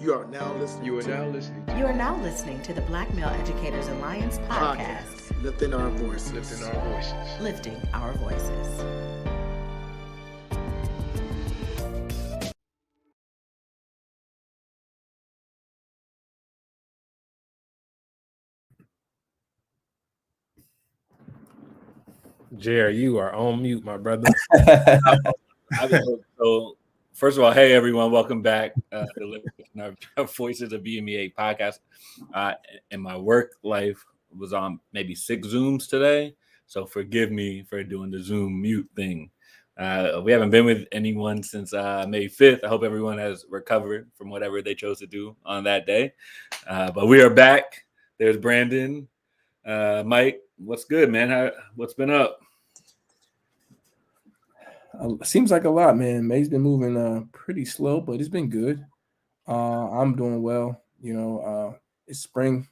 You are now listening. You are now listening to the Black Male Educators Alliance podcast. Lifting our voices. Lifting our voices. Jerry, you are on mute, my brother. So, first of all, hey everyone, welcome back to Lifting Our Voices of BMEA Podcast. In my work life was on maybe 6 Zooms today, so forgive me for doing the Zoom mute thing. We haven't been with anyone since May 5th. I hope everyone has recovered from whatever they chose to do on that day. But we are back. There's Brandon. Mike, what's good, man? What's been up? Seems like a lot, man. May's been moving pretty slow, but it's been good. I'm doing well. It's spring.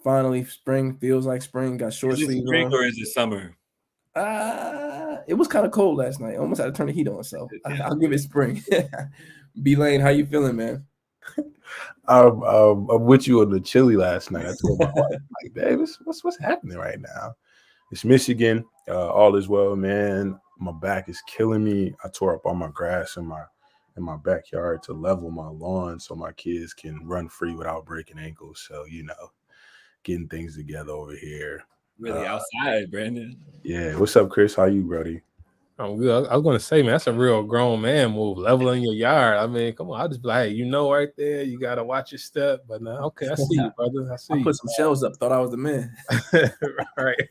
Finally, spring feels like spring. Got short sleeves on. Spring or is it summer? It was kind of cold last night. Almost had to turn the heat on, so I'll give it spring. B Lane, how you feeling, man? I'm with you on the chili last night. I told my wife, like, babe, what's happening right now? It's Michigan. All is well, man. My back is killing me. I tore up all my grass in my backyard to level my lawn so my kids can run free without breaking ankles. So, getting things together over here. Really outside, Brandon. Yeah. What's up, Chris? How you, buddy? I'm good. I was going to say, man, that's a real grown man move, leveling your yard. I mean, come on. I'll just be like, hey, right there, you got to watch your step. But now, okay, I see you, brother. I see you. Put some shelves up. Thought I was the man. Right.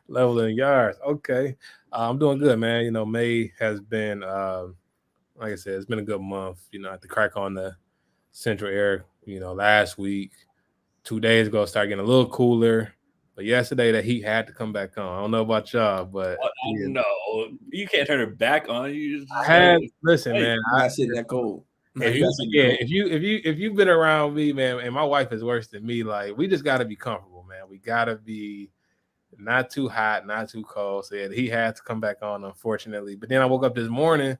Leveling yards. Okay. I'm doing good, man. May has been, like I said, it's been a good month. I had to crack on the central air, last week. 2 days ago, it started getting a little cooler. But yesterday, the heat had to come back on. I don't know about y'all, but no, you can't turn it back on. You just listen, man. I sit that cold. If you've been around me, man, and my wife is worse than me, like we just got to be comfortable, man. We got to be not too hot, not too cold. So he had to come back on, unfortunately. But then I woke up this morning.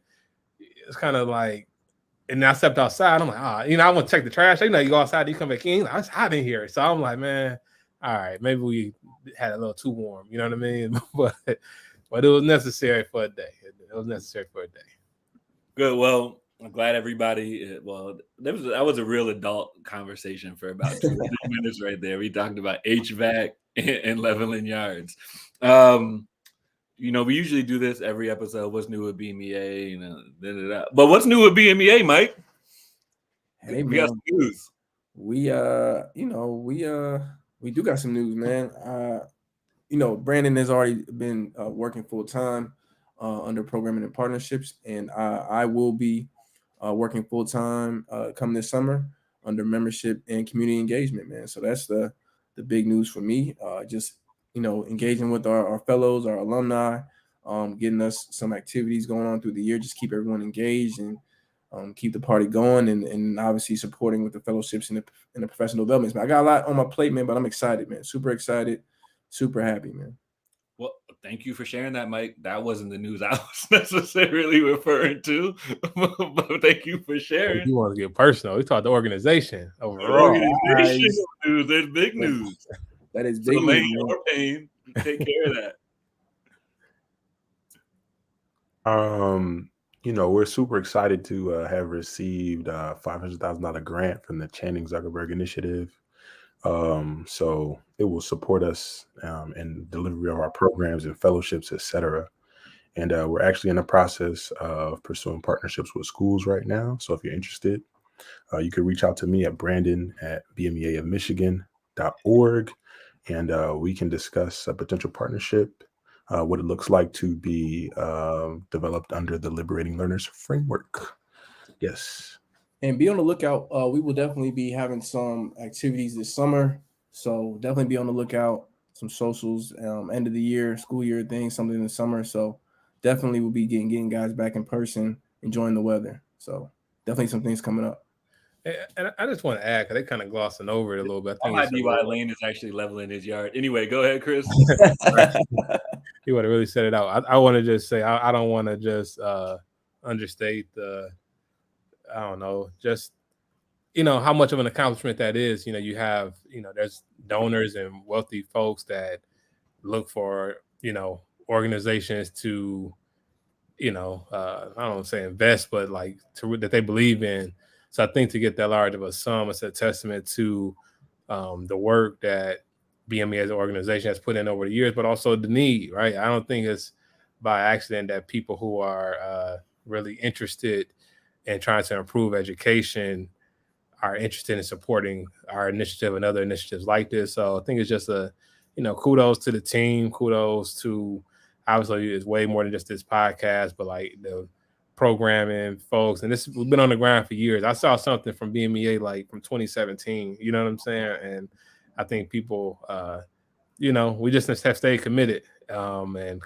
It's kind of like, and I stepped outside. I'm like, I want to check the trash. You go outside, you come back in. Like, it's hot in here. So I'm like, man. All right, maybe we had a little too warm, you know what I mean? But it was necessary for a day. Good. Well, I'm glad everybody. That was a real adult conversation for about 2 minutes right there. We talked about HVAC and leveling yards. We usually do this every episode. What's new with BMEA? But what's new with BMEA, Mike? Hey, we got some news. We do got some news, man. Brandon has already been working full time under programming and partnerships, and I will be working full time come this summer under membership and community engagement, man. So that's the big news for me. Just engaging with our fellows, our alumni, getting us some activities going on through the year. Just keep everyone engaged and keep the party going, and obviously supporting with the fellowships and the professional developments. I got a lot on my plate, man, but I'm excited, man. Super excited, super happy, man. Well, thank you for sharing that, Mike. That wasn't the news I was necessarily referring to, but thank you for sharing. You want to get personal? We talked the organization overall. Organization news. There's big news. That is big news. Or pain. Take care of that. We're super excited to have received a $500,000 grant from the Channing Zuckerberg Initiative. So it will support us in delivery of our programs and fellowships, etc. And we're actually in the process of pursuing partnerships with schools right now. So if you're interested, you can reach out to me at brandon@bmeaofmichigan.org, and we can discuss a potential partnership. What it looks like to be developed under the Liberating Learners framework. Yes. And be on the lookout. We will definitely be having some activities this summer. So definitely be on the lookout. Some socials, end of the year, school year things, something in the summer. So definitely we'll be getting guys back in person, enjoying the weather. So definitely some things coming up. And I just want to add, because they kind of glossing over it a little bit. I might be why Lane is actually leveling his yard. Anyway, go ahead, Chris. You want to really set it out. I want to just say, I don't want to just understate the, just how much of an accomplishment that is. You have, there's donors and wealthy folks that look for, organizations to, I don't want to say invest, but like that they believe in. So I think to get that large of a sum, it's a testament to the work that BME as an organization has put in over the years, but also the need, right? I don't think it's by accident that people who are really interested in trying to improve education are interested in supporting our initiative and other initiatives like this. So I think it's just kudos to the team, kudos to, obviously it's way more than just this podcast, but like the programming folks. And we've been on the ground for years. I saw something from BMEA like from 2017, you know what I'm saying? And I think people, we just have stayed committed and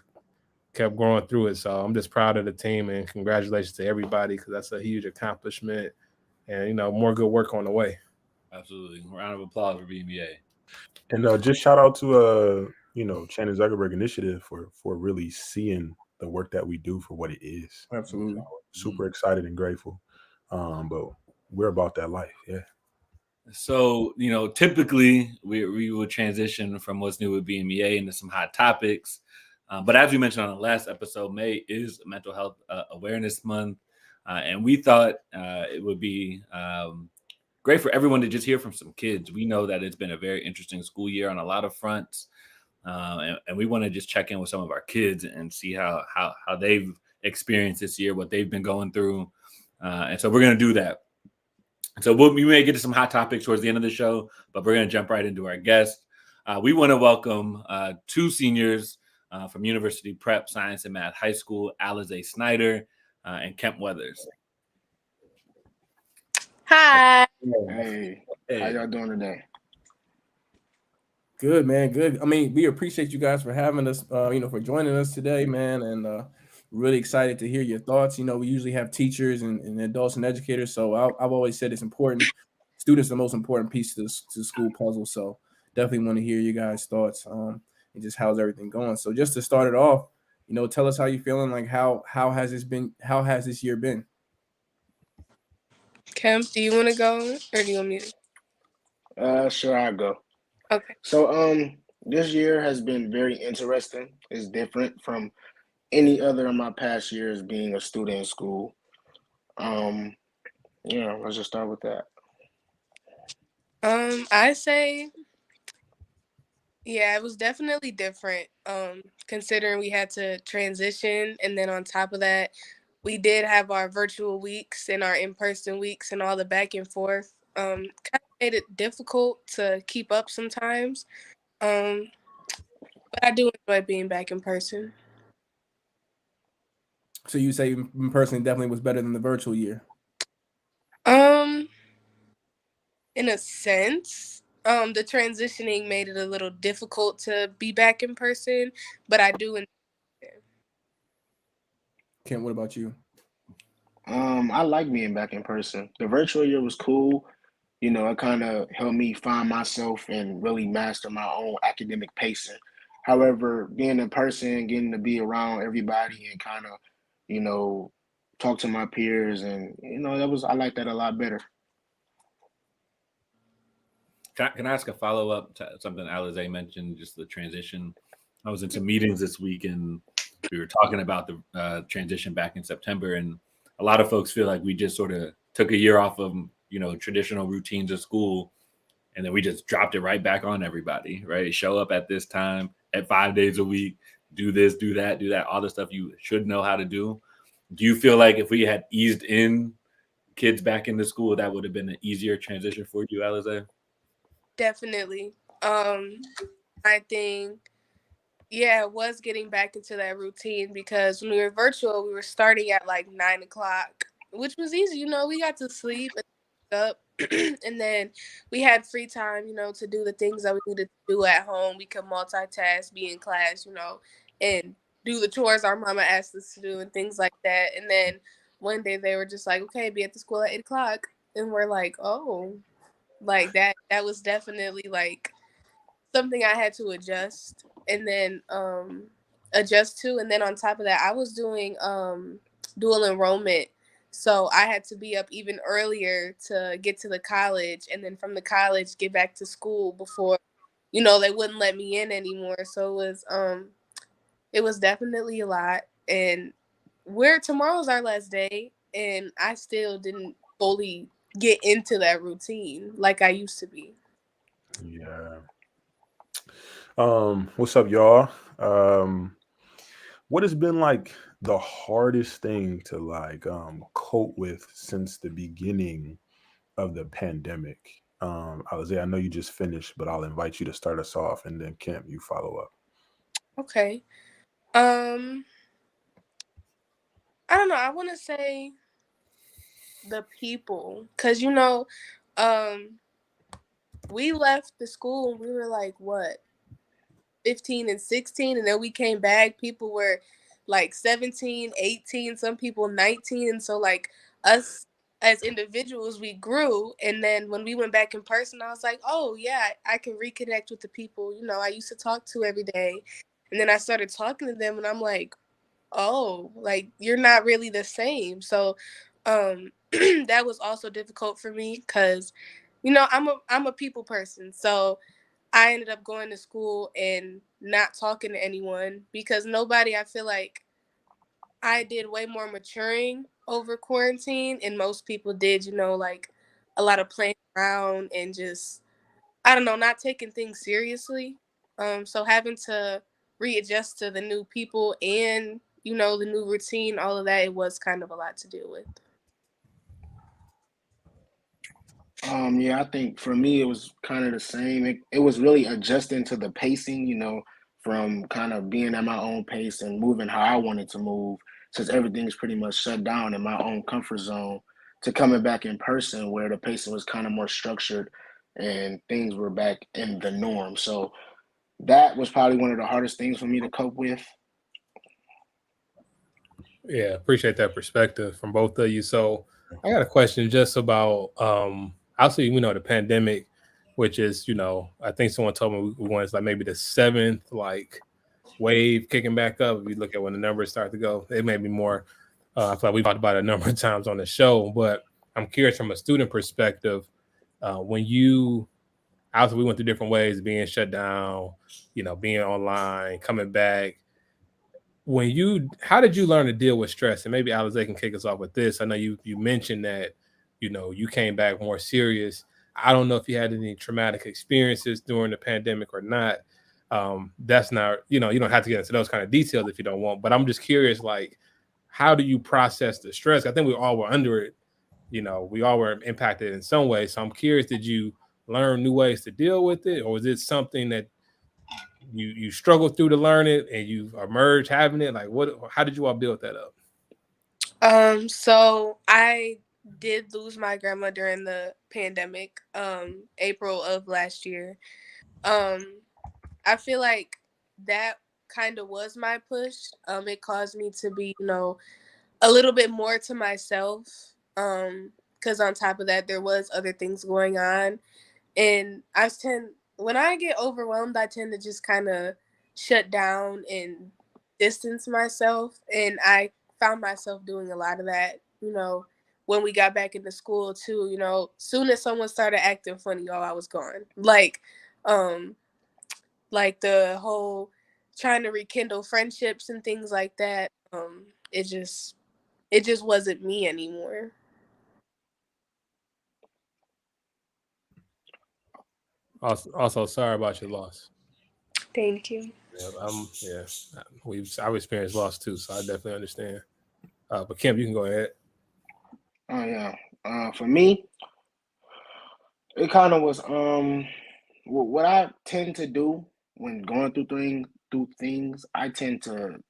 kept growing through it. So I'm just proud of the team and congratulations to everybody, because that's a huge accomplishment. And, more good work on the way. Absolutely. Round of applause for BMEA. And just shout out to, Channing Zuckerberg Initiative for really seeing the work that we do for what it is. Absolutely. Super excited and grateful. But we're about that life. Yeah. So, typically we will transition from what's new with BMEA into some hot topics. But as we mentioned on the last episode, May is Mental Health Awareness Month. And we thought it would be great for everyone to just hear from some kids. We know that it's been a very interesting school year on a lot of fronts. And we want to just check in with some of our kids and see how they've experienced this year, what they've been going through. And so we're going to do that. So we may get to some hot topics towards the end of the show, but we're going to jump right into our guest. We want to welcome two seniors from University Prep Science and Math High School, Alize Snyder and Kemp Weathers. Hi. Hey, how y'all doing today? Good, man. Good. I mean, we appreciate you guys for having us, for joining us today, man. And really excited to hear your thoughts. We usually have teachers and adults and educators. So I've always said it's important. Students are the most important piece to the school puzzle. So definitely want to hear you guys' thoughts and just how's everything going. So just to start it off, tell us how you're feeling. Like how has this year been? Kemp, do you want to go or do you want me to? Sure, I'll go. Okay. So this year has been very interesting. It's different from any other of my past years being a student in school. Let's just start with that. I say, yeah, it was definitely different. Considering we had to transition, and then on top of that, we did have our virtual weeks and our in-person weeks and all the back and forth. Kind of made it difficult to keep up sometimes. But I do enjoy being back in person. So you say in person definitely was better than the virtual year? In a sense, the transitioning made it a little difficult to be back in person, but I do enjoy it. Kent, what about you? I like being back in person. The virtual year was cool. It kind of helped me find myself and really master my own academic pacing. However, being in person, getting to be around everybody and kind of, talk to my peers, and I like that a lot better. Can I ask a follow-up to something Alize mentioned, just the transition? I was in some meetings this week, and we were talking about the transition back in September, and a lot of folks feel like we just sort of took a year off of, traditional routines of school, and then we just dropped it right back on everybody, right? Show up at this time at 5 days a week, do this, do that, all the stuff you should know how to do. Do you feel like if we had eased in kids back into school, that would have been an easier transition for you, Alize? Definitely. I think, it was getting back into that routine, because when we were virtual, we were starting at like 9 o'clock, which was easy. We got to sleep and up, and then we had free time, to do the things that we needed to do at home. We could multitask, be in class, and do the chores our mama asked us to do and things like that. And then one day they were just like, okay, be at the school at 8 o'clock. And we're like, oh, like that was definitely like something I had to adjust and then adjust to. And then on top of that, I was doing dual enrollment So I had to be up even earlier to get to the college, and then from the college get back to school before, they wouldn't let me in anymore. So it was definitely a lot. And tomorrow's our last day, and I still didn't fully get into that routine like I used to be. Yeah. What's up, y'all? What has been like the hardest thing to like cope with since the beginning of the pandemic? Alizé, I know you just finished, but I'll invite you to start us off, and then Kemp, you follow up. Okay. I don't know. I want to say the people, because we left the school and we were like, what, 15 and 16, and then we came back. People were like 17, 18, some people 19, and so like us as individuals, we grew. And then when we went back in person, I was like, oh yeah, I can reconnect with the people I used to talk to every day. And then I started talking to them, and I'm like, oh, like you're not really the same. So that was also difficult for me because I'm a people person. So I ended up going to school and not talking to anyone because I feel like I did way more maturing over quarantine, and most people did, like a lot of playing around and just, I don't know, not taking things seriously. So having to readjust to the new people and, the new routine, all of that, it was kind of a lot to deal with. Yeah, I think for me it was kind of the same. It was really adjusting to the pacing, from kind of being at my own pace and moving how I wanted to move, since everything's pretty much shut down in my own comfort zone, to coming back in person where the pacing was kind of more structured and things were back in the norm. So that was probably one of the hardest things for me to cope with. Yeah, appreciate that perspective from both of you. So I got a question just about obviously the pandemic, which is, I think someone told me we went like maybe the 7th like wave kicking back up. If you look at when the numbers start to go, it may be more. I feel like we talked about it a number of times on the show, but I'm curious from a student perspective, when you obviously we went through different ways, being shut down, being online, coming back. How did you learn to deal with stress? And maybe Alizé can kick us off with this. I know you mentioned that, you came back more serious. I don't know if you had any traumatic experiences during the pandemic or not. That's not, you don't have to get into those kind of details if you don't want, but I'm just curious, like, how do you process the stress? I think we all were under it. We all were impacted in some way. So I'm curious, did you learn new ways to deal with it? Or was it something that you struggled through to learn it and you emerged having it? Like, how did you all build that up? So I did lose my grandma during the pandemic, April of last year. I feel like that kind of was my push. It caused me to be, a little bit more to myself. Because on top of that, there was other things going on. And when I get overwhelmed, I tend to just kind of shut down and distance myself. And I found myself doing a lot of that, when we got back into school too. Soon as someone started acting funny, I was gone. Like the whole trying to rekindle friendships and things like that. It just wasn't me anymore. Also, sorry about your loss. Thank you. Yeah, I've experienced loss too, so I definitely understand. But Kim, you can go ahead. Oh yeah. For me, it kind of was what I tend to do when going through things, I tend to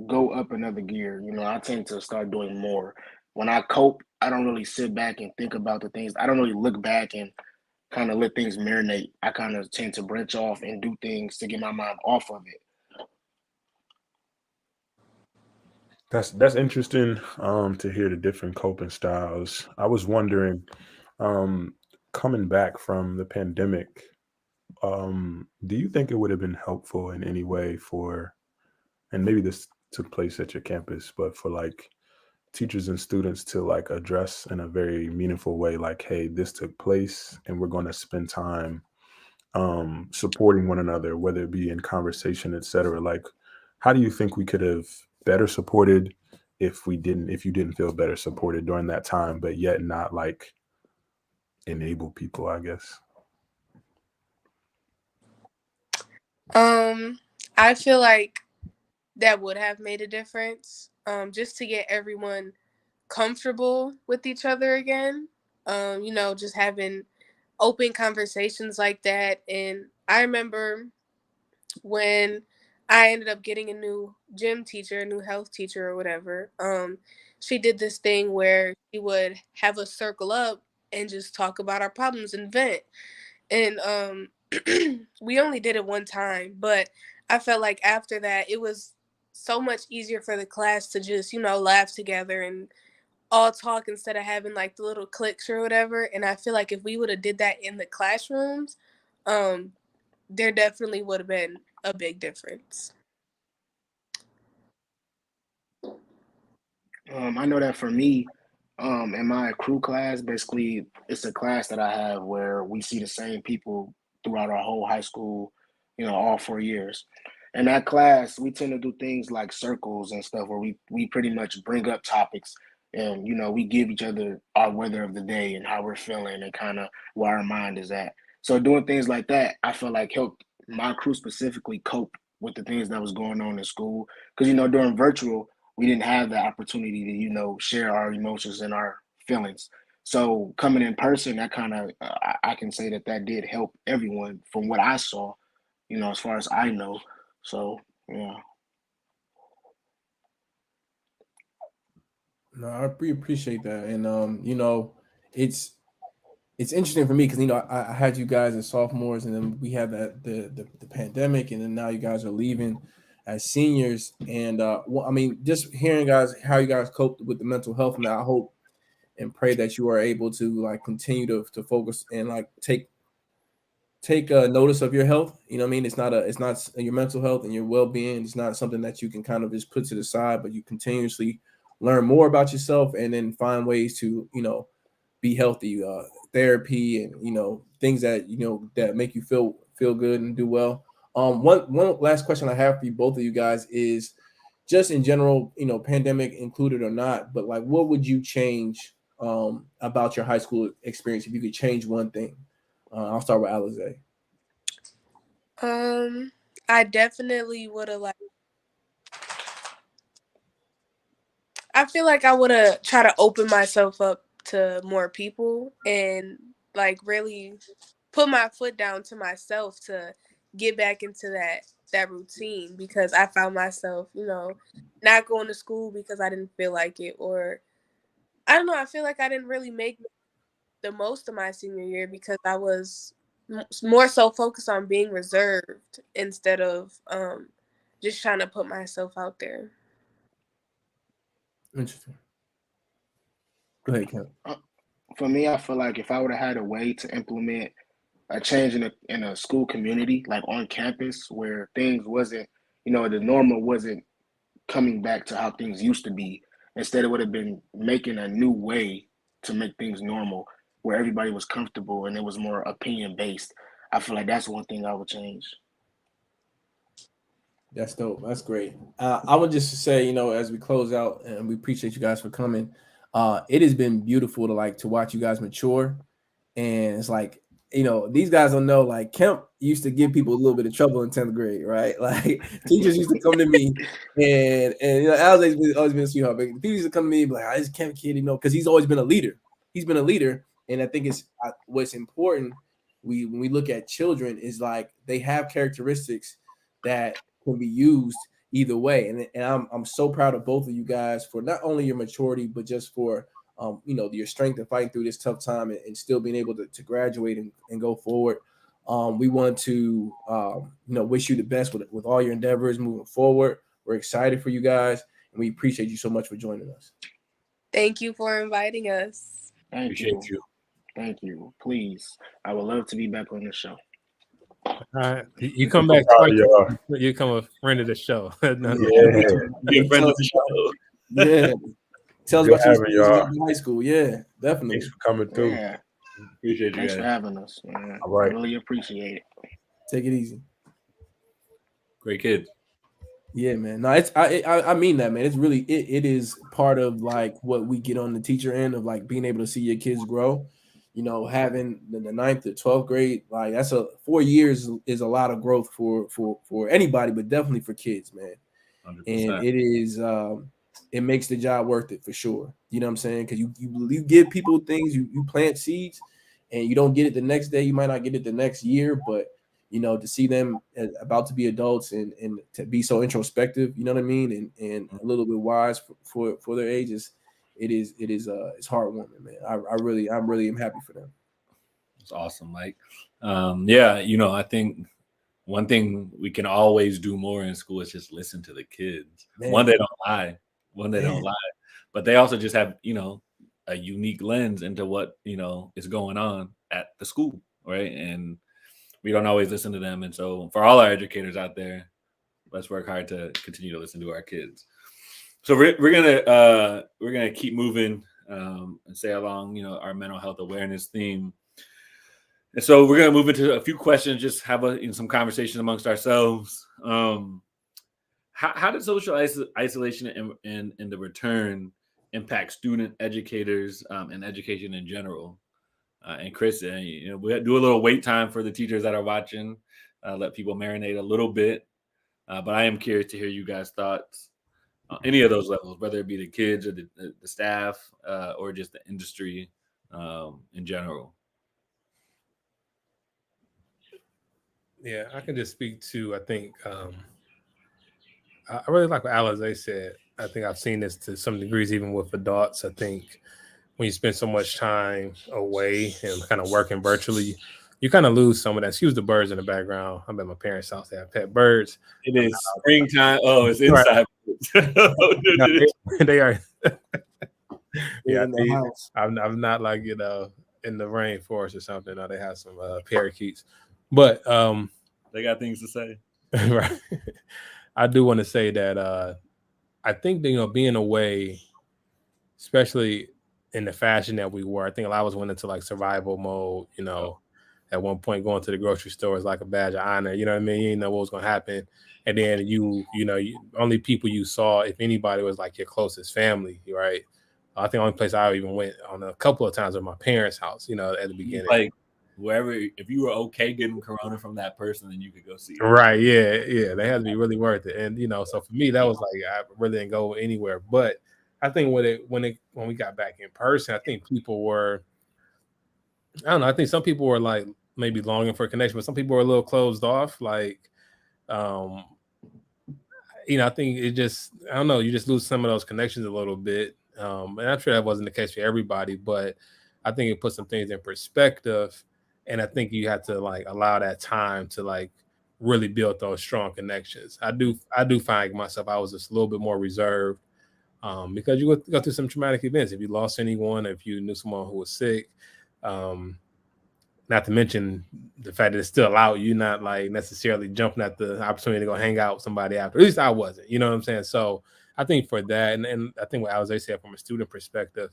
go up another gear. I tend to start doing more. When I cope, I don't really sit back and think about the things. I don't really look back and kind of let things marinate. I kind of tend to branch off and do things to get my mind off of it. That's interesting to hear the different coping styles. I was wondering, coming back from the pandemic, do you think it would have been helpful in any way and maybe this took place at your campus, but for like teachers and students to like address in a very meaningful way, like, hey, this took place and we're going to spend time supporting one another, whether it be in conversation, etc. Like, how do you think we could have better supported if you didn't feel better supported during that time, but yet not like enable people, I guess? I feel like that would have made a difference, just to get everyone comfortable with each other again. Just having open conversations like that. And I remember when I ended up getting a new gym teacher, a new health teacher or whatever, she did this thing where she would have us circle up and just talk about our problems and vent. And we only did it one time, but I felt like after that, it was so much easier for the class to just, laugh together and all talk instead of having like the little cliques or whatever. And I feel like if we would have did that in the classrooms, there definitely would have been a big difference. I know that for me, in my crew class, basically it's a class that I have where we see the same people throughout our whole high school, all 4 years. In that class, we tend to do things like circles and stuff where we pretty much bring up topics and, we give each other our weather of the day and how we're feeling and kind of where our mind is at. So doing things like that, I feel like helped my crew specifically cope with the things that was going on in school. Because, during virtual, we didn't have the opportunity to, share our emotions and our feelings. So coming in person, that kind of, I can say that did help everyone from what I saw, as far as I know. So, yeah. No, I appreciate that. And, it's interesting for me because, I had you guys as sophomores and then we had the pandemic and then now you guys are leaving as seniors. And, just hearing guys, how you guys coped with the mental health, and I hope and pray that you are able to like continue to focus and like take notice of your health. It's not your mental health and your well-being. It's not something that you can kind of just put to the side, but you continuously learn more about yourself and then find ways to, be healthy, therapy and, things that, that make you feel good and do well. One last question I have for you, both of you guys, is just in general, pandemic included or not, but like, what would you change about your high school experience if you could change one thing? I'll start with Alize. I definitely would have I feel like I would have tried to open myself up to more people and like really put my foot down to myself to get back into that routine, because I found myself, not going to school because I didn't feel like it, or I don't know, I feel like I didn't really make the most of my senior year because I was more so focused on being reserved instead of just trying to put myself out there. Interesting. Go ahead, Kevin. For me, I feel like if I would have had a way to implement a change in a school community, like on campus, where things wasn't, the normal wasn't coming back to how things used to be. Instead, it would have been making a new way to make things normal, where everybody was comfortable and it was more opinion based. I feel like that's one thing I would change. That's dope. That's great. I would just say, as we close out, and we appreciate you guys for coming. It has been beautiful to watch you guys mature, and it's like, these guys don't know. Like Kemp used to give people a little bit of trouble in 10th grade, right? Like teachers used to come to me, and Alize's always been a sweetheart. But people used to come to me and be like, "This Kemp kid, because he's always been a leader. He's been a leader, and I think it's what's important. When we look at children is like they have characteristics that can be used either way, and I'm so proud of both of you guys for not only your maturity but just for your strength and fighting through this tough time and still being able to graduate and go forward. We want to wish you the best with all your endeavors moving forward. We're excited for you guys, and we appreciate you so much for joining us. Thank you for inviting us. Appreciate you. Thank you. Please, I would love to be back on the show. All right, you come back twice. You become a friend of the show. Be a friend of the show. Yeah. Tell us Good about your having experience y'all. in high school. Yeah, definitely. Thanks for coming through. Yeah. Appreciate you Thanks for guys. having us. Man. All right. Really appreciate it. Take it easy. Great kids. Yeah, man. No, it's I mean that, man. It's really it is part of like what we get on the teacher end of like being able to see your kids grow. You know, having the 9th to 12th grade, like that's 4 years is a lot of growth for anybody, but definitely for kids, man. 100%. And it is it makes the job worth it for sure. You know what I'm saying? Because you give people things, you plant seeds, and you don't get it the next day. You might not get it the next year, but you know, to see them about to be adults and to be so introspective, you know what I mean, and a little bit wise for their ages, it's heartwarming, man. I'm really am happy for them. It's awesome, Mike. Yeah, you know, I think one thing we can always do more in school is just listen to the kids. Man. One, they don't lie. But they also just have, you know, a unique lens into what, you know, is going on at the school, right? And we don't always listen to them. And so for all our educators out there, let's work hard to continue to listen to our kids. So we're gonna keep moving and stay along, you know, our mental health awareness theme. And so we're gonna move into a few questions, just have some conversation amongst ourselves. How did social isolation and the return impact student educators and education in general? And Chris, you know, we do a little wait time for the teachers that are watching, let people marinate a little bit. But I am curious to hear you guys' thoughts on any of those levels, whether it be the kids or the staff or just the industry in general. Yeah, I can just speak to, I think, I really like what Alizé said. I think I've seen this to some degrees, even with adults. I think when you spend so much time away and kind of working virtually, you kind of lose some of that. Excuse the birds in the background. I'm at my parents' house. They have pet birds. It is springtime. Oh, it's inside. They are. Yeah, in the house. I'm not like, you know, in the rainforest or something. No, they have some parakeets, but they got things to say. Right. I do want to say that I think that, you know, being away, especially in the fashion that we were, I think a lot of us went into like survival mode, you know. At one point, going to the grocery store is like a badge of honor. You know what I mean? You didn't know what was going to happen. And then only people you saw, if anybody, was like your closest family, right? I think the only place I even went on a couple of times was my parents' house, you know, at the beginning. Like wherever, if you were okay getting corona from that person, then you could go see it. Right. Yeah. They had to be really worth it. And, you know, so for me, that was like, I really didn't go anywhere. But I think when we got back in person, I think people were, I don't know, I think some people were like maybe longing for a connection, but some people were a little closed off. Like, you know, I think it just, I don't know, you just lose some of those connections a little bit. And I'm sure that wasn't the case for everybody, but I think it put some things in perspective. And I think you have to like allow that time to like really build those strong connections. I do find myself, I was just a little bit more reserved because you go through some traumatic events. If you lost anyone, if you knew someone who was sick, not to mention the fact that it's still out, you're not like necessarily jumping at the opportunity to go hang out with somebody after. At least I wasn't, you know what I'm saying? So I think for that, and I think what Alizé said from a student perspective,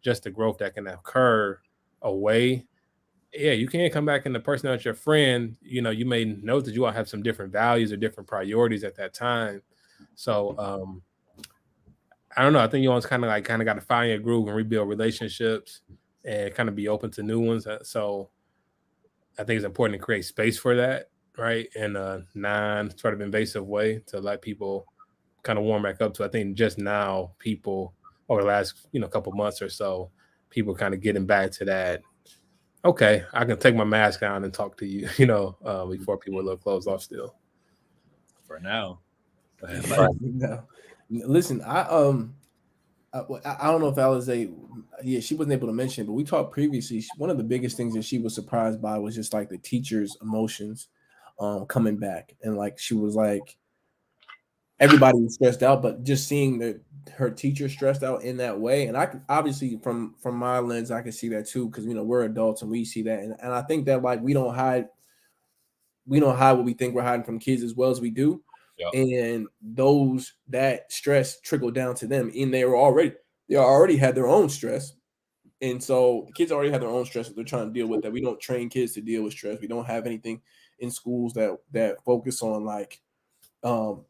just the growth that can occur away. Yeah, you can't come back and the person that's your friend, you know, you may know that you all have some different values or different priorities at that time. So I don't know. I think you always kind of got to find your groove and rebuild relationships and kind of be open to new ones. So I think it's important to create space for that, right? In a non sort of invasive way to let people kind of warm back up to. I think just now people over the last, you know, couple months or so, people kind of getting back to that. Okay, I can take my mask down and talk to you, you know, before people are a little closed off still. For now. No. Listen, I don't know if Alizé, she wasn't able to mention, but we talked previously. One of the biggest things that she was surprised by was just like the teachers' emotions coming back, and like she was like, everybody was stressed out, but just seeing her teacher stressed out in that way, and I can obviously from my lens, I can see that too, because you know we're adults and we see that, and I think that like we don't hide what we think we're hiding from kids as well as we do. Yep. And that stress trickled down to them, and they were already they already had their own stress. And so the kids already have their own stress that they're trying to deal with. That we don't train kids to deal with stress. We don't have anything in schools that focus on like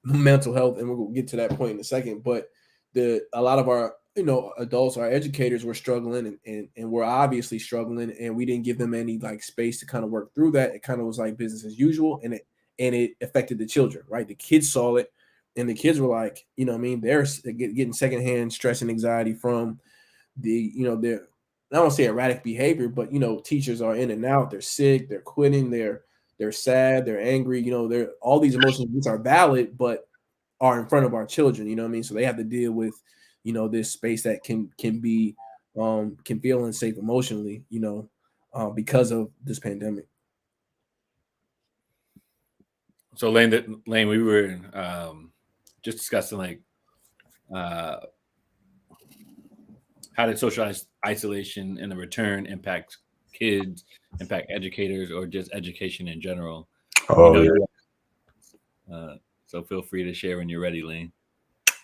mental health, and we'll get to that point in a second. But a lot of our adults, our educators were struggling and were obviously struggling, and we didn't give them any like space to kind of work through that. It kind of was like business as usual, and it affected the children, right? The kids saw it, and the kids were like, they're getting secondhand stress and anxiety from their I don't say erratic behavior, but teachers are in and out. They're sick. They're quitting. They're sad. They're angry. They're all these emotions which are valid, but are in front of our children. So they have to deal with this space that can feel unsafe emotionally. Because of this pandemic. So Lane, we were just discussing like how did social isolation and the return impact kids, impact educators, or just education in general? So feel free to share when you're ready, Lane.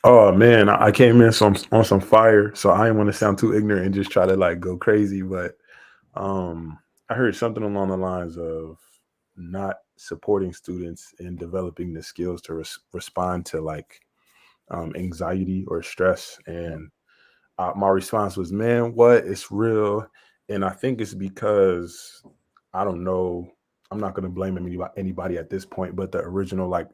Oh man, I came in on some fire, so I didn't want to sound too ignorant and just try to like go crazy. But I heard something along the lines of not supporting students in developing the skills to respond to like anxiety or stress. And my response was, man, what? It's real. And I think it's because, I don't know, I'm not going to blame anybody at this point, but the original, like,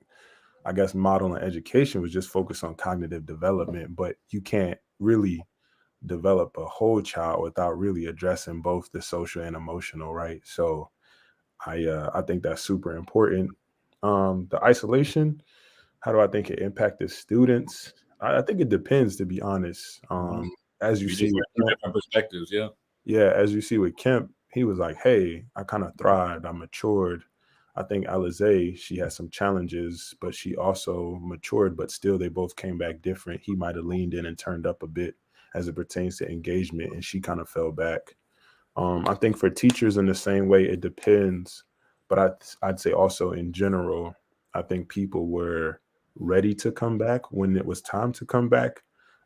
I guess, model in education was just focused on cognitive development, but you can't really develop a whole child without really addressing both the social and emotional, right? So I think that's super important. The isolation, how do I think it impacted students? I think it depends, to be honest. As you see with different perspectives, as you see with Kemp, he was like, hey, I kind of thrived, I matured. I think Alizé, she had some challenges, but she also matured, but still they both came back different. He might have leaned in and turned up a bit as it pertains to engagement, and she kind of fell back. I think for teachers in the same way, it depends. But I'd say also in general, I think people were ready to come back when it was time to come back.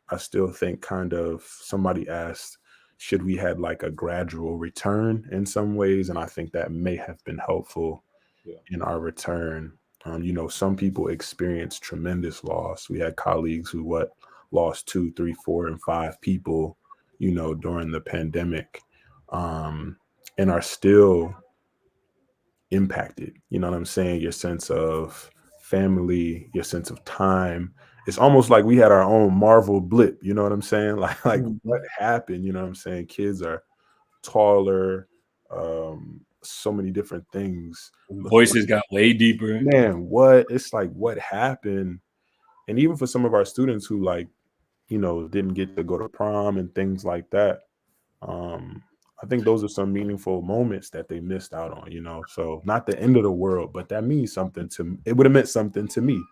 I still think kind of somebody asked, should we had like a gradual return in some ways? And I think that may have been helpful in our return. Some people experienced tremendous loss. We had colleagues who lost 2, 3, 4, and 5 people, during the pandemic, and are still impacted. You know what I'm saying? Your sense of family, your sense of time. It's almost like we had our own Marvel blip. You know what I'm saying? Like what happened? You know what I'm saying? Kids are taller, so many different things. Voices got way deeper. Man, it's like what happened? And even for some of our students who didn't get to go to prom and things like that, I think those are some meaningful moments that they missed out on, so not the end of the world, but that means something it would have meant something to me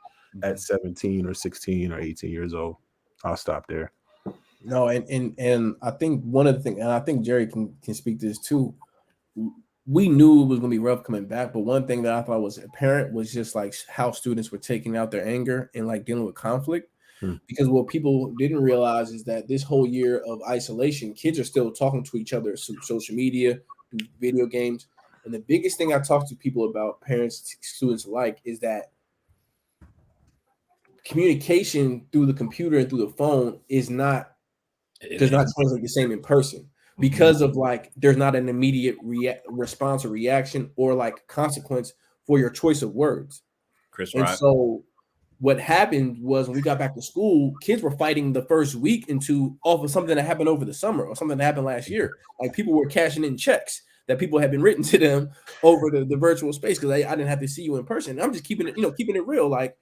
at 17 or 16 or 18 years old. I'll stop there. No, and I think one of the things, and I think Jerry can speak to this too, we knew it was going to be rough coming back, but one thing that I thought was apparent was just like how students were taking out their anger and like dealing with conflict. Because what people didn't realize is that this whole year of isolation, kids are still talking to each other through social media, through video games. And the biggest thing I talk to people about, parents, students alike, is that communication through the computer and through the phone does not translate the same in person, because of like there's not an immediate response or reaction or like consequence for your choice of words. So what happened was when we got back to school, kids were fighting the first week off of something that happened over the summer or something that happened last year. Like people were cashing in checks that people had been written to them over the virtual space because I didn't have to see you in person. I'm just keeping it real. Like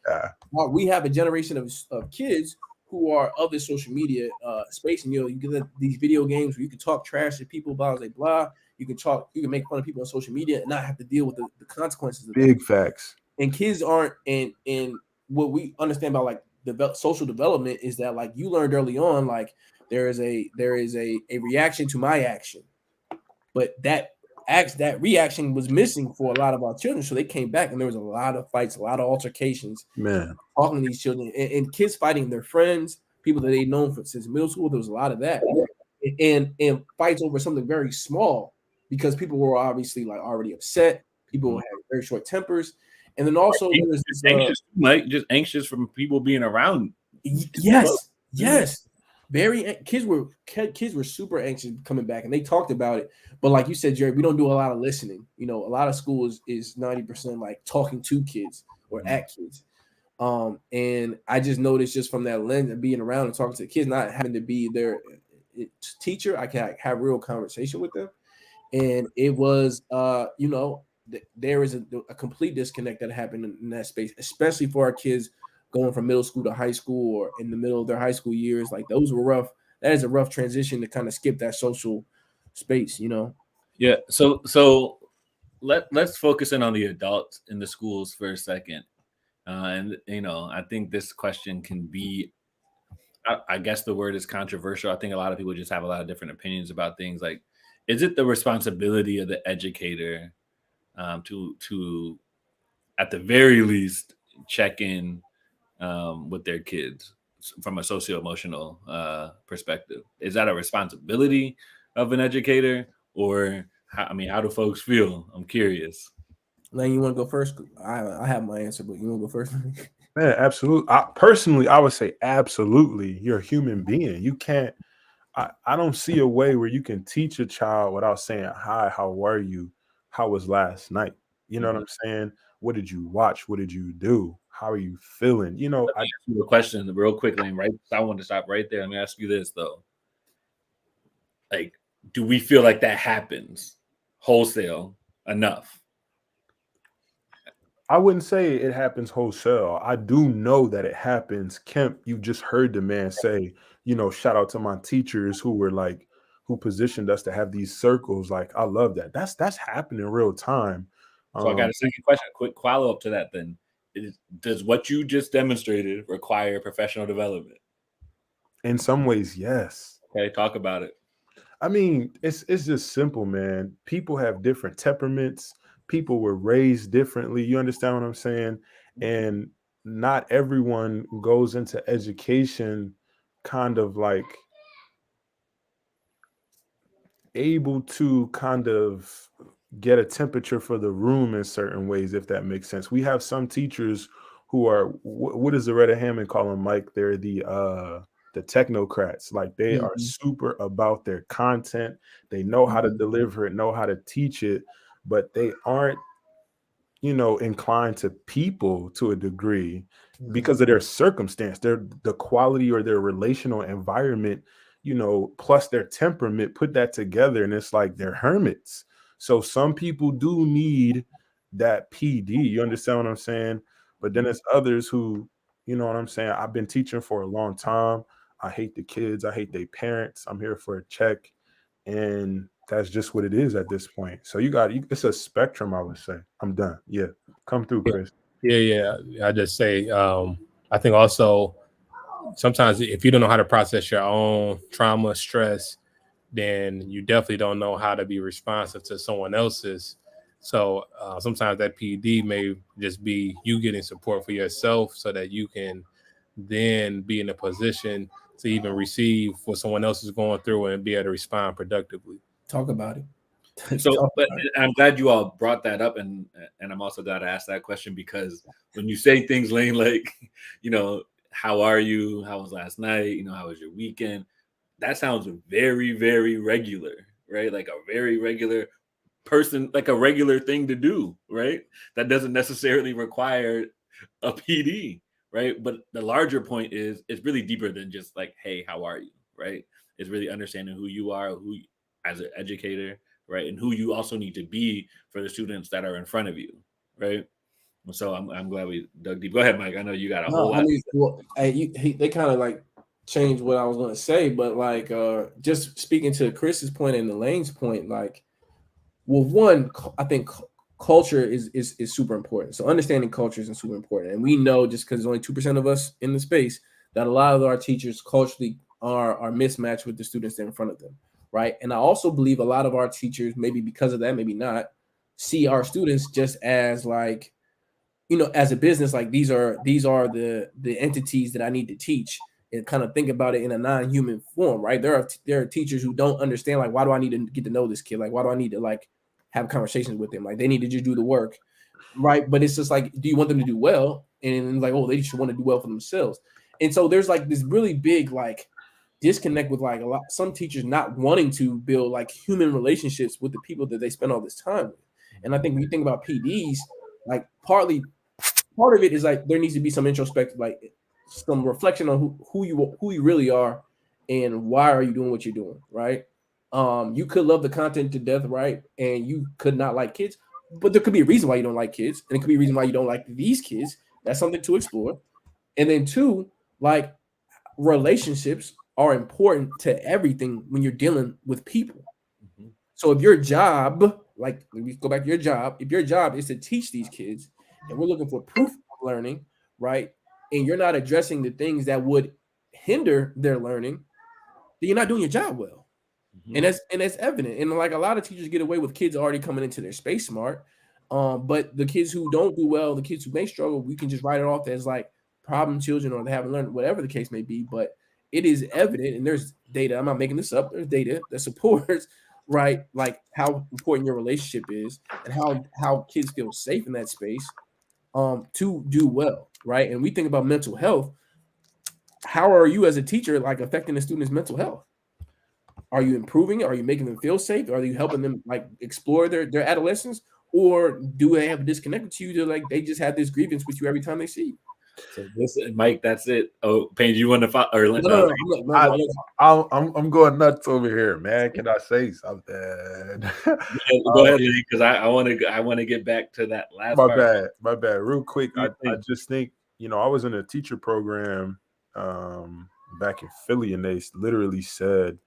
we have a generation of kids who are of this social media space, and you get these video games where you can talk trash to people, blah blah blah. You can make fun of people on social media and not have to deal with the consequences of big facts. And kids aren't in what we understand about like social development is that like you learned early on, like there is a reaction to my action, but that reaction was missing for a lot of our children. So they came back and there was a lot of fights, a lot of altercations, man, talking to these children and kids fighting their friends, people that they've known since middle school. There was a lot of that, and fights over something very small because people were obviously like already upset. People had very short tempers, and then also there was this, anxious, like just anxious from people being around. Yes. Very kids were super anxious coming back, and they talked about it. But like you said, Jerry, we don't do a lot of listening. You know, a lot of schools is 90% like talking to kids or at kids. And I just noticed just from that lens and being around and talking to the kids, not having to be their teacher, I can have real conversation with them. And it was, you know, there is a complete disconnect that happened in that space, especially for our kids going from middle school to high school or in the middle of their high school years. Like those were rough. That is a rough transition to kind of skip that social space, you know? Yeah. So let's focus in on the adults in the schools for a second. And, you know, I think this question can be, I guess the word is controversial. I think a lot of people just have a lot of different opinions about things. Like, is it the responsibility of the educator to at the very least check in with their kids from a socio-emotional perspective? Is that a responsibility of an educator, or how do folks feel? I'm curious. Lane, you want to go first? I have my answer, but you want to go first? Man, absolutely. I would say absolutely. You're a human being. You can't. I don't see a way where you can teach a child without saying, "Hi, how are you? How was last night?" You know what I'm saying? What did you watch? What did you do? How are you feeling? You know, I ask you a question real quickly, right? I want to stop right there. Let me ask you this though. Like, do we feel like that happens wholesale enough? I wouldn't say it happens wholesale. I do know that it happens. Kemp, you just heard the man say, you know, shout out to my teachers who positioned us to have these circles. Like, I love that. That's happening in real time. So I got a second question, a quick follow-up to that then. Does what you just demonstrated require professional development? In some ways, yes. Okay, talk about it. I mean, it's just simple, man. People have different temperaments. People were raised differently. You understand what I'm saying? And not everyone goes into education kind of like able to kind of get a temperature for the room in certain ways, if that makes sense. We have some teachers who are, what does Loretta Hammond call them, Mike? They're the technocrats. Like they are super about their content. They know how to deliver it, know how to teach it, but they aren't, you know, inclined to people to a degree because of their circumstance, the quality or their relational environment, you know, plus their temperament, put that together, and it's like they're hermits. So some people do need that PD. You understand what I'm saying? But then there's others who, you know what I'm saying? I've been teaching for a long time. I hate the kids. I hate their parents. I'm here for a check. And that's just what it is at this point. So it's a spectrum, I would say. I'm done. Yeah. Come through, Chris. Yeah. I just say, I think also sometimes if you don't know how to process your own trauma, stress, then you definitely don't know how to be responsive to someone else's. So sometimes that PD may just be you getting support for yourself so that you can then be in a position to even receive what someone else is going through and be able to respond productively. Talk about it. So, but I'm glad you all brought that up, and I'm also glad to ask that question because when you say things, Lane, like, you know, how are you? How was last night? You know, how was your weekend? That sounds very, very regular, right? Like a very regular person, like a regular thing to do, right? That doesn't necessarily require a PD, right? But the larger point is it's really deeper than just like, hey, how are you, right? It's really understanding who you are, who as an educator, right? And who you also need to be for the students that are in front of you, right? So I'm glad we dug deep. Go ahead, Mike. I know you got a whole lot. They kind of like changed what I was going to say, but like just speaking to Chris's point and Elaine's point, like, well, one, I think culture is super important. So understanding culture is super important, and we know just because there's only 2% of us in the space that a lot of our teachers culturally are mismatched with the students that are in front of them, right? And I also believe a lot of our teachers, maybe because of that, maybe not, see our students just as like, you know, as a business, like these are the entities that I need to teach. and kind of think about it in a non-human form, right? There are teachers who don't understand, like, why do I need to get to know this kid? Like, why do I need to like have conversations with them? Like, they need to just do the work, right? But it's just like, do you want them to do well? And like, oh, they just want to do well for themselves. And so there's like this really big like disconnect with like some teachers not wanting to build like human relationships with the people that they spend all this time with. And I think when you think about PDs, like part of it is like there needs to be some introspective, like some reflection on who you really are and why are you doing what you're doing, right? You could love the content to death, right? And you could not like kids, but there could be a reason why you don't like kids, and it could be a reason why you don't like these kids. That's something to explore. And then two, like relationships are important to everything when you're dealing with people. Mm-hmm. So if your job, like we go back to your job, if your job is to teach these kids and we're looking for proof of learning, right? And you're not addressing the things that would hinder their learning, then you're not doing your job well. Mm-hmm. And that's evident. And like a lot of teachers get away with kids already coming into their space smart. But the kids who don't do well, the kids who may struggle, we can just write it off as like problem children or they haven't learned, whatever the case may be. But it is evident, and there's data, I'm not making this up, there's data that supports, right, like how important your relationship is and how kids feel safe in that space to do well, right? And we think about mental health. How are you as a teacher like affecting the student's mental health? Are you improving it? Are you making them feel safe? Are you helping them like explore their adolescence? Or do they have a disconnect with you to like they just have this grievance with you every time they see you? So this, Mike, that's it. Oh, Payne, you want to follow? Or no, I'm going nuts over here, man. Can I say something? Go ahead, because I want to get back to that last. My bad. Real quick, I just think I was in a teacher program back in Philly, and they literally said,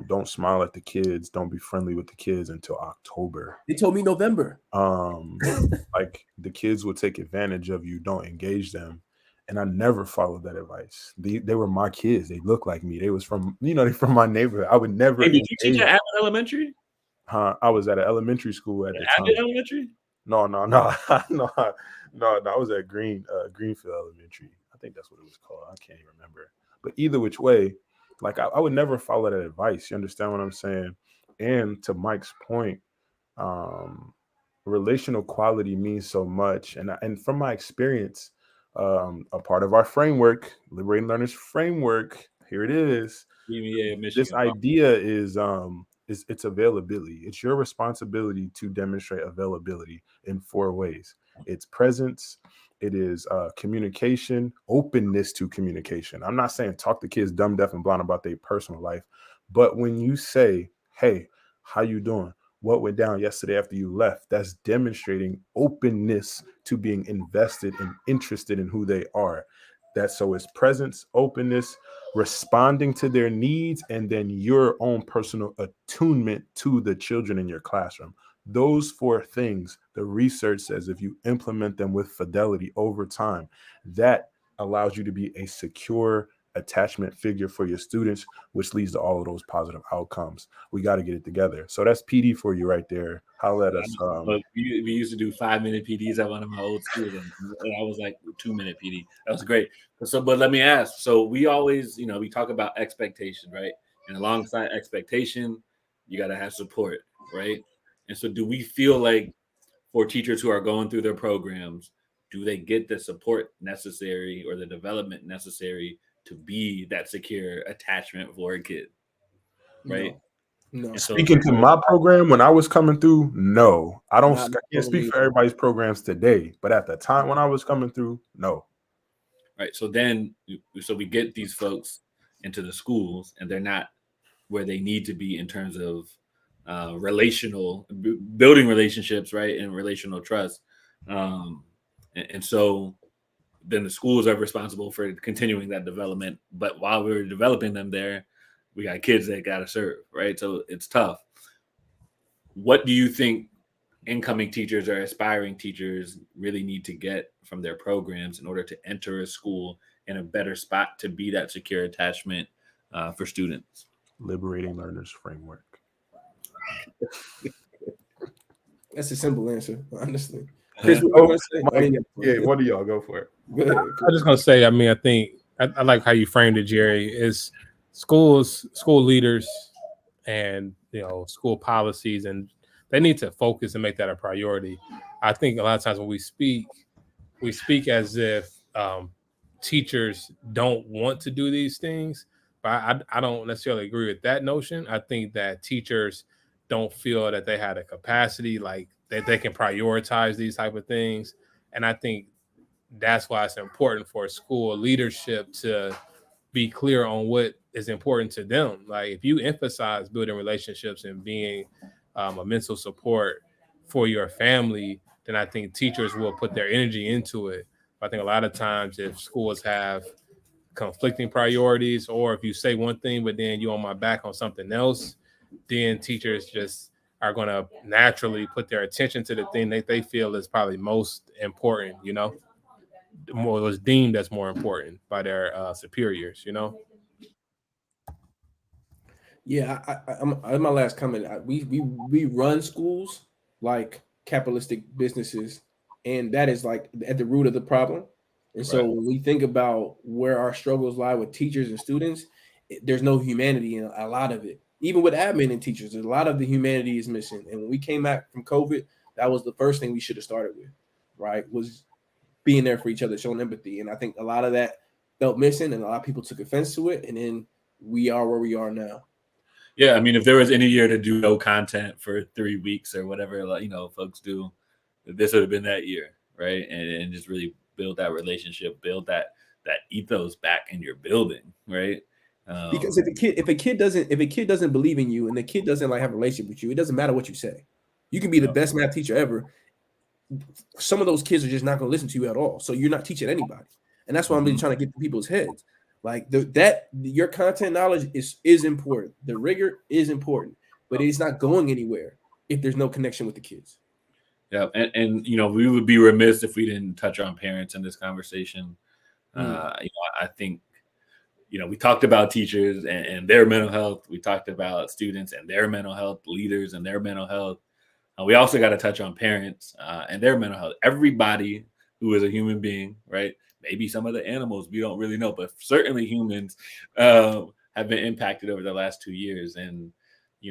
don't smile at the kids, don't be friendly with the kids until October. They told me November. Like the kids would take advantage of you, don't engage them. And I never followed that advice. They were my kids. They looked like me. They was from, they're from my neighborhood. I would never. Hey, did you teach at Abbott Elementary? I was at an elementary school at the time. Abbott Elementary? No. I was at Greenfield Elementary. I think that's what it was called. I can't even remember. But either which way, like I would never follow that advice. You understand what I'm saying? And to Mike's point, relational quality means so much. And from my experience, a part of our framework, Liberating Learners Framework, here it is. This idea is it's availability. It's your responsibility to demonstrate availability in 4 ways. It's presence. It is communication, openness to communication. I'm not saying talk to kids dumb, deaf, and blind about their personal life, but when you say, hey, how you doing? What went down yesterday after you left? That's demonstrating openness to being invested and interested in who they are. So it's presence, openness, responding to their needs, and then your own personal attunement to the children in your classroom. Those 4 things, the research says if you implement them with fidelity over time, that allows you to be a secure attachment figure for your students, which leads to all of those positive outcomes. We got to get it together. So that's PD for you right there. Holla at us. We used to do 5-minute PDs at one of my old schools, and I was like 2-minute PD. That was great. But let me ask. So we always, we talk about expectation, right? And alongside expectation, you got to have support, right? And so do we feel like for teachers who are going through their programs, do they get the support necessary or the development necessary to be that secure attachment for a kid? Right? No. Speaking to my program, when I was coming through, no. I can't speak for everybody's programs today, but at the time when I was coming through, no. Right. So we get these folks into the schools and they're not where they need to be in terms of building relationships, right, and relational trust, and so then the schools are responsible for continuing that development. But while we were developing them there, we got kids that got to serve, right? So it's tough. What do you think incoming teachers or aspiring teachers really need to get from their programs in order to enter a school in a better spot to be that secure attachment for students? Liberating Learners Framework. That's a simple answer, honestly. Chris, one of y'all go for it. I'm just gonna say, I think I like how you framed it, Jerry. Is school leaders, and school policies, and they need to focus and make that a priority. I think a lot of times when we speak as if teachers don't want to do these things, but I don't necessarily agree with that notion. I think that teachers don't feel that they have the capacity, like that they can prioritize these type of things, and I think that's why it's important for school leadership to be clear on what is important to them. Like if you emphasize building relationships and being a mental support for your family, then I think teachers will put their energy into it. I think a lot of times if schools have conflicting priorities, or if you say one thing but then you're on my back on something else, then teachers just are going to naturally put their attention to the thing that they feel is probably most important, more was deemed as more important by their superiors. Yeah, I'm my last comment. We run schools like capitalistic businesses, and that is like at the root of the problem. And so when we think about where our struggles lie with teachers and students, there's no humanity in a lot of it. Even with admin and teachers, a lot of the humanity is missing. And when we came back from COVID, that was the first thing we should have started with, right? Was being there for each other, showing empathy. And I think a lot of that felt missing, and a lot of people took offense to it. And then we are where we are now. Yeah, I mean, if there was any year to do no content for 3 weeks or whatever, folks do, this would have been that year, right? And just really build that relationship, build that ethos back in your building, right? Because if a kid doesn't believe in you, and the kid doesn't like have a relationship with you, it doesn't matter what you say. You can be the best math teacher ever. Some of those kids are just not going to listen to you at all. So you're not teaching anybody, and that's why I'm really trying to get to people's heads. Like that your content knowledge is important. The rigor is important, but it's not going anywhere if there's no connection with the kids. Yeah, and we would be remiss if we didn't touch on parents in this conversation. I think we talked about teachers and their mental health. We talked about students and their mental health, leaders and their mental health. We also got to touch on parents and their mental health. Everybody who is a human being, right? Maybe some of the animals, we don't really know, but certainly humans have been impacted over the last 2 years. And,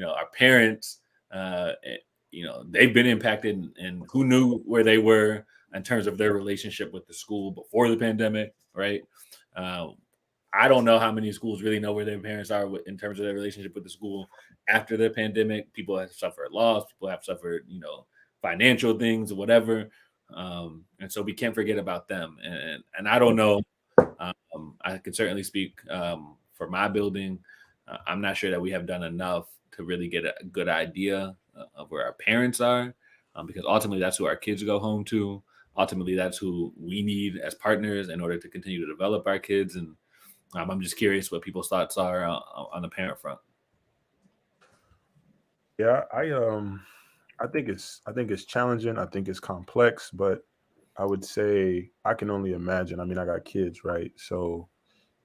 our parents, they've been impacted, and who knew where they were in terms of their relationship with the school before the pandemic, right? I don't know how many schools really know where their parents are in terms of their relationship with the school after the pandemic. People have suffered loss. People have suffered, financial things or whatever. And so we can't forget about them. And I don't know. I can certainly speak for my building. I'm not sure that we have done enough to really get a good idea of where our parents are, because ultimately that's who our kids go home to. Ultimately, that's who we need as partners in order to continue to develop our kids. And I'm just curious what people's thoughts are on the parent front. Yeah, I think it's challenging. I think it's complex, but I would say I can only imagine. I mean, I got kids, right? So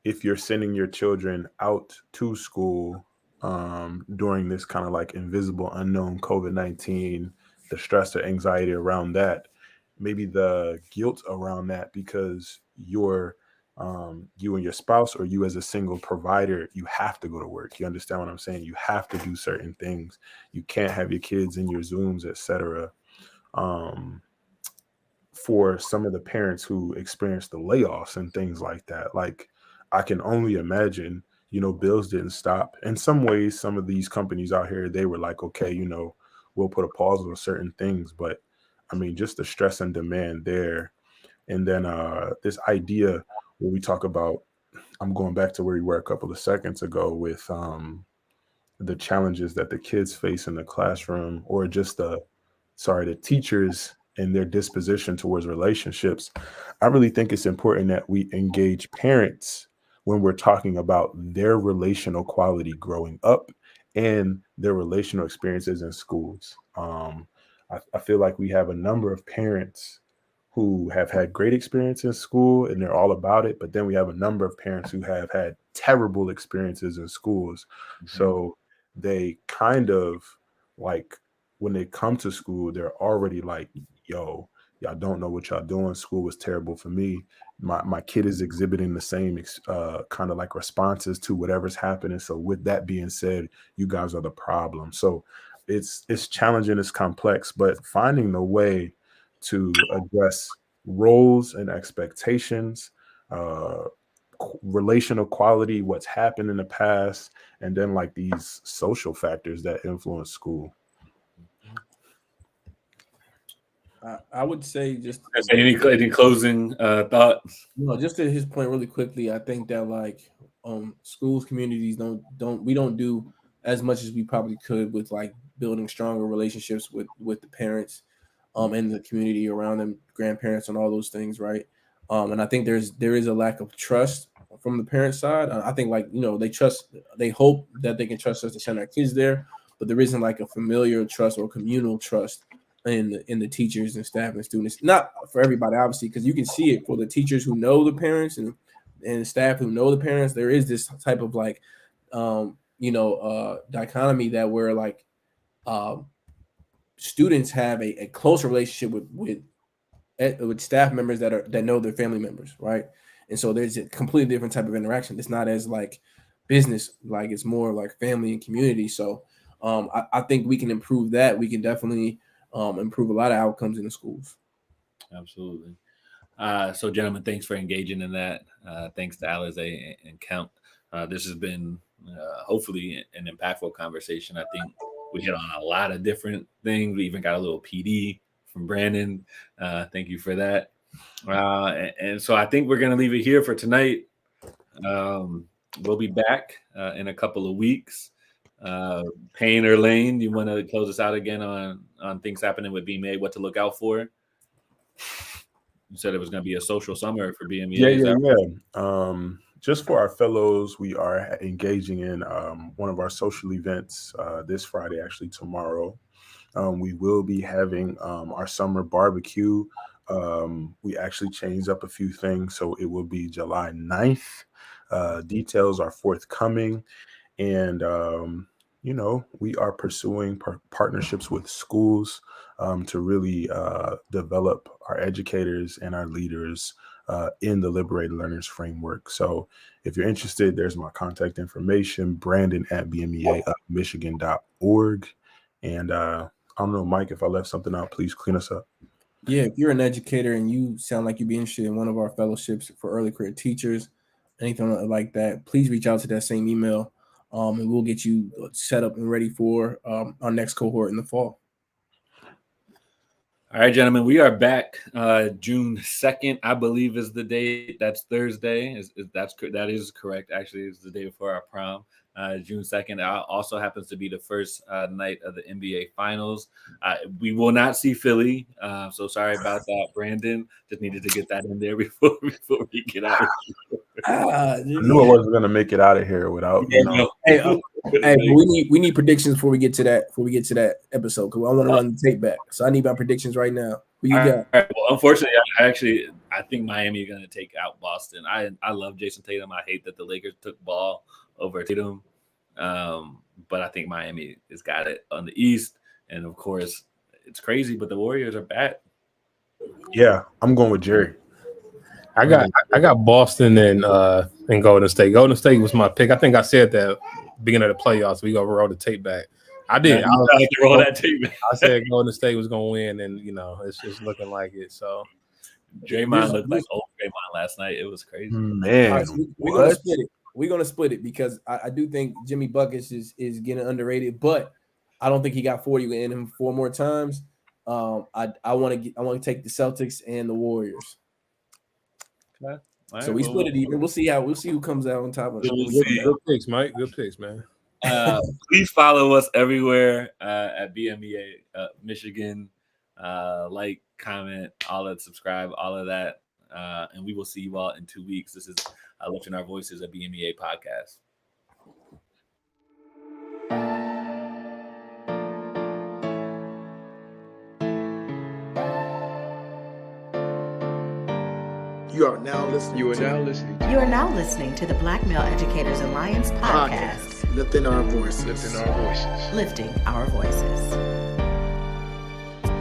if you're sending your children out to school during this kind of like invisible, unknown COVID-19, the stress or anxiety around that, maybe the guilt around that, because you and your spouse, or you as a single provider, you have to go to work. You understand what I'm saying? You have to do certain things. You can't have your kids in your Zooms, etc. For some of the parents who experience the layoffs and things like that, like I can only imagine, bills didn't stop. In some ways, some of these companies out here, they were like, okay, we'll put a pause on certain things. But I mean, just the stress and demand there. And then this idea when we talk about, I'm going back to where we were a couple of seconds ago with the challenges that the kids face in the classroom, or just the teachers and their disposition towards relationships. I really think it's important that we engage parents when we're talking about their relational quality growing up and their relational experiences in schools. I feel like we have a number of parents who have had great experience in school and they're all about it. But then we have a number of parents who have had terrible experiences in schools. So they kind of like, when they come to school, they're already like, yo, y'all don't know what y'all doing. School was terrible for me. my kid is exhibiting the same kind of like responses to whatever's happening. So with that being said, you guys are the problem. So it's challenging, it's complex, but finding the way to address roles and expectations, relational quality, what's happened in the past, and then like these social factors that influence school. I would say just any closing thoughts? No, just to his point really quickly. I think that like schools, communities don't do as much as we probably could with like building stronger relationships with the parents and the community around them, grandparents and all those things, right? And I think there is a lack of trust from the parent side. I think like, they hope that they can trust us to send our kids there, but there isn't like a familiar trust or communal trust in the teachers and staff and students. Not for everybody, obviously, because you can see it for the teachers who know the parents and staff who know the parents. There is this type of like, dichotomy that where like students have a closer relationship with staff members that know their family members, right? And so there's a completely different type of interaction. It's not as like business, like it's more like family and community. So I think we can improve that. We can definitely improve a lot of outcomes in the schools. Absolutely. So gentlemen, thanks for engaging in that. Thanks to Alize and Count. This has been hopefully an impactful conversation. I think we hit on a lot of different things. We even got a little PD from Brandon. Thank you for that. And so I think we're going to leave it here for tonight. We'll be back in a couple of weeks. Payne or Lane, you want to close us out again on things happening with BMEA, what to look out for? You said it was going to be a social summer for BMEA. Yeah. Just for our fellows, we are engaging in one of our social events this Friday, actually tomorrow. We will be having our summer barbecue. We actually changed up a few things, so it will be July 9th. Details are forthcoming. And, we are pursuing partnerships with schools to really develop our educators and our leaders in the Liberated Learners Framework. So if you're interested, there's my contact information, brandon@bmeamichigan.org. And I don't know, Mike, if I left something out, please clean us up. Yeah, if you're an educator and you sound like you'd be interested in one of our fellowships for early career teachers, anything like that, please reach out to that same email. And we'll get you set up and ready for our next cohort in the fall. All right, gentlemen, we are back. June 2nd, I believe, is the date. That's Thursday. That is correct. Actually, it's the day before our prom. June 2nd also happens to be the first night of the NBA Finals. We will not see Philly, so sorry about that, Brandon. Just needed to get that in there before we get out of here. I knew I wasn't going to make it out of here without. Hey, we need predictions before we get to that episode, because I want to run the tape back. So I need my predictions right now. Who you got? All right. Well, unfortunately, I think Miami is going to take out Boston. I love Jason Tatum. I hate that the Lakers took ball over Tatum. But I think Miami has got it on the East. And of course, it's crazy, but the Warriors are back. Yeah, I'm going with Jerry. I got Boston and Golden State. Golden State was my pick. I think I said that beginning of the playoffs. We gonna roll the tape back. I did. Roll that tape back. I said Golden State was gonna win, and it's just looking like it. So Draymond looked like old Draymond last night. It was crazy. Man, right, so we're gonna split it. We're gonna split it because I do think Jimmy Buckets is getting underrated, but I don't think he got 40 in him 4 more times. I want to take the Celtics and the Warriors. Okay. Right, so we split it even. We'll see who comes out on top of it. Good picks, Mike. Good picks, man. Please follow us everywhere at BMEA Michigan. Like, comment, all that, subscribe, all of that. And we will see you all in 2 weeks. This is Lifting Our Voices, a BMEA podcast. You are now listening to the Black Male Educators Alliance podcast. Lifting our voices. Lifting our voices.